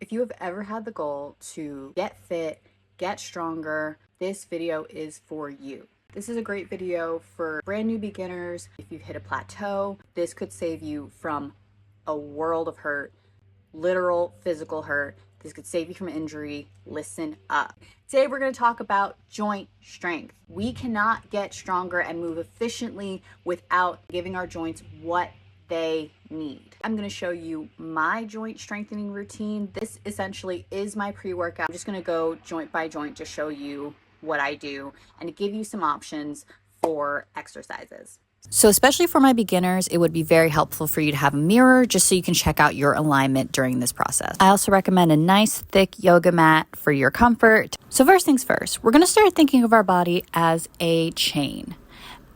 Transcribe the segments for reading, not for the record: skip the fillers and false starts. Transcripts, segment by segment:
If you have ever had the goal to get fit, get stronger, this video is for you. This is a great video for brand new beginners. If you've hit a plateau, this could save you from a world of hurt, literal physical hurt. This could save you from injury. Listen up. Today we're going to talk about joint strength. We cannot get stronger and move efficiently without giving our joints what they need. I'm going to show you my joint strengthening routine. This essentially is my pre-workout. I'm just going to go joint by joint to show you what I do and to give you some options for exercises. So especially for my beginners, it would be very helpful for you to have a mirror just so you can check out your alignment during this process. I also recommend a nice thick yoga mat for your comfort. So first things first, we're going to start thinking of our body as a chain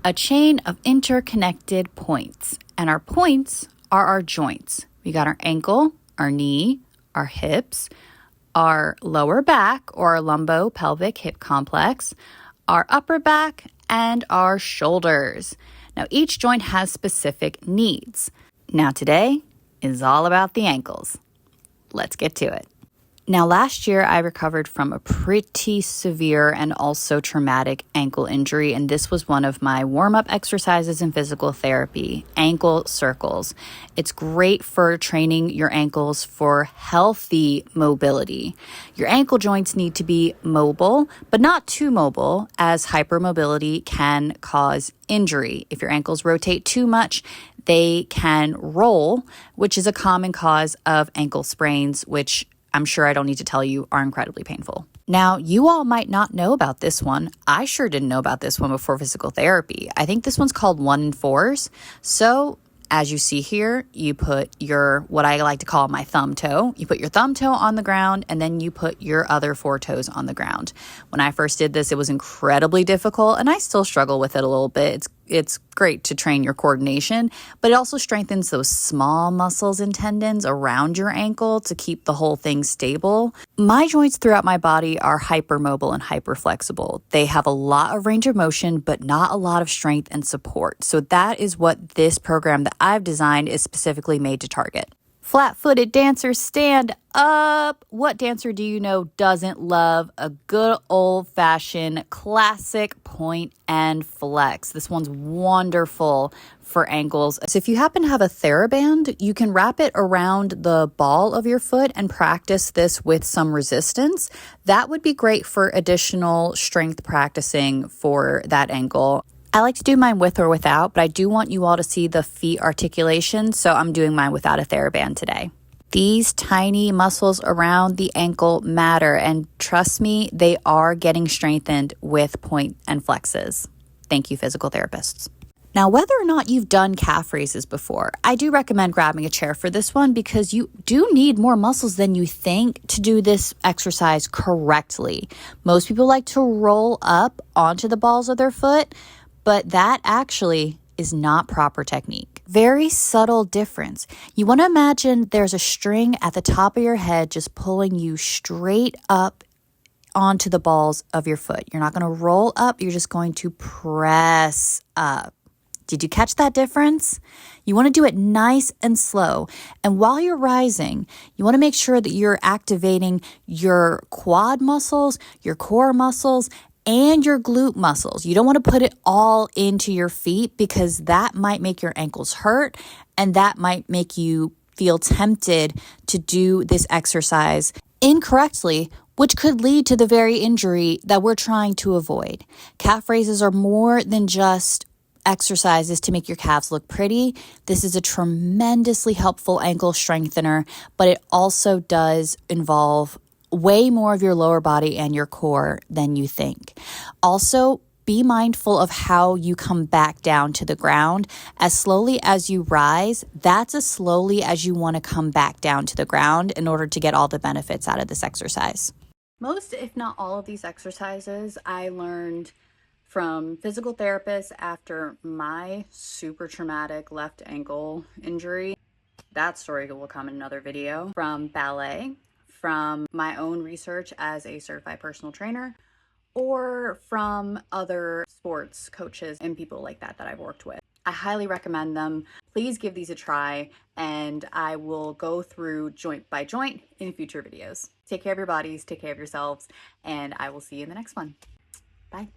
of interconnected points. And our points are our joints. We got our ankle, our knee, our hips, our lower back or our lumbo-pelvic hip complex, our upper back, and our shoulders. Now, each joint has specific needs. Now, today is all about the ankles. Let's get to it. Now, last year, I recovered from a pretty severe and also traumatic ankle injury, and this was one of my warm-up exercises in physical therapy, ankle circles. It's great for training your ankles for healthy mobility. Your ankle joints need to be mobile, but not too mobile, as hypermobility can cause injury. If your ankles rotate too much, they can roll, which is a common cause of ankle sprains, which I'm sure I don't need to tell you are incredibly painful. Now, you all might not know about this one. I sure didn't know about this one before physical therapy. I think this one's called 1 in 4s. So as you see here, you put your, what I like to call my thumb toe. You put your thumb toe on the ground and then you put your other 4 toes on the ground. When I first did this, it was incredibly difficult and I still struggle with it a little bit. It's great to train your coordination, but it also strengthens those small muscles and tendons around your ankle to keep the whole thing stable. My joints throughout my body are hypermobile and hyperflexible. They have a lot of range of motion, but not a lot of strength and support. So that is what this program that I've designed is specifically made to target. Flat-footed dancers, stand up. What dancer do you know doesn't love a good old-fashioned classic point and flex? This one's wonderful for ankles. So if you happen to have a TheraBand, you can wrap it around the ball of your foot and practice this with some resistance. That would be great for additional strength practicing for that ankle. I like to do mine with or without, but I do want you all to see the feet articulation, so I'm doing mine without a TheraBand today. These tiny muscles around the ankle matter, and trust me, they are getting strengthened with point and flexes. Thank you, physical therapists. Now, whether or not you've done calf raises before, I do recommend grabbing a chair for this one because you do need more muscles than you think to do this exercise correctly. Most people like to roll up onto the balls of their foot, but that actually is not proper technique. Very subtle difference. You want to imagine there's a string at the top of your head just pulling you straight up onto the balls of your foot. You're not going to roll up, you're just going to press up. Did you catch that difference? You want to do it nice and slow. And while you're rising, you want to make sure that you're activating your quad muscles, your core muscles, and your glute muscles. You don't want to put it all into your feet because that might make your ankles hurt and that might make you feel tempted to do this exercise incorrectly, which could lead to the very injury that we're trying to avoid. Calf raises are more than just exercises to make your calves look pretty. This is a tremendously helpful ankle strengthener, but it also does involve way more of your lower body and your core than you think. Also, be mindful of how you come back down to the ground. As slowly as you rise, that's as slowly as you want to come back down to the ground in order to get all the benefits out of this exercise. Most, if not all of these exercises, I learned from physical therapists after my super traumatic left ankle injury. That story will come in another video. From ballet, from my own research as a certified personal trainer, or from other sports coaches and people like that I've worked with. I highly recommend them. Please give these a try, and I will go through joint by joint in future videos. Take care of your bodies, take care of yourselves, and I will see you in the next one. Bye.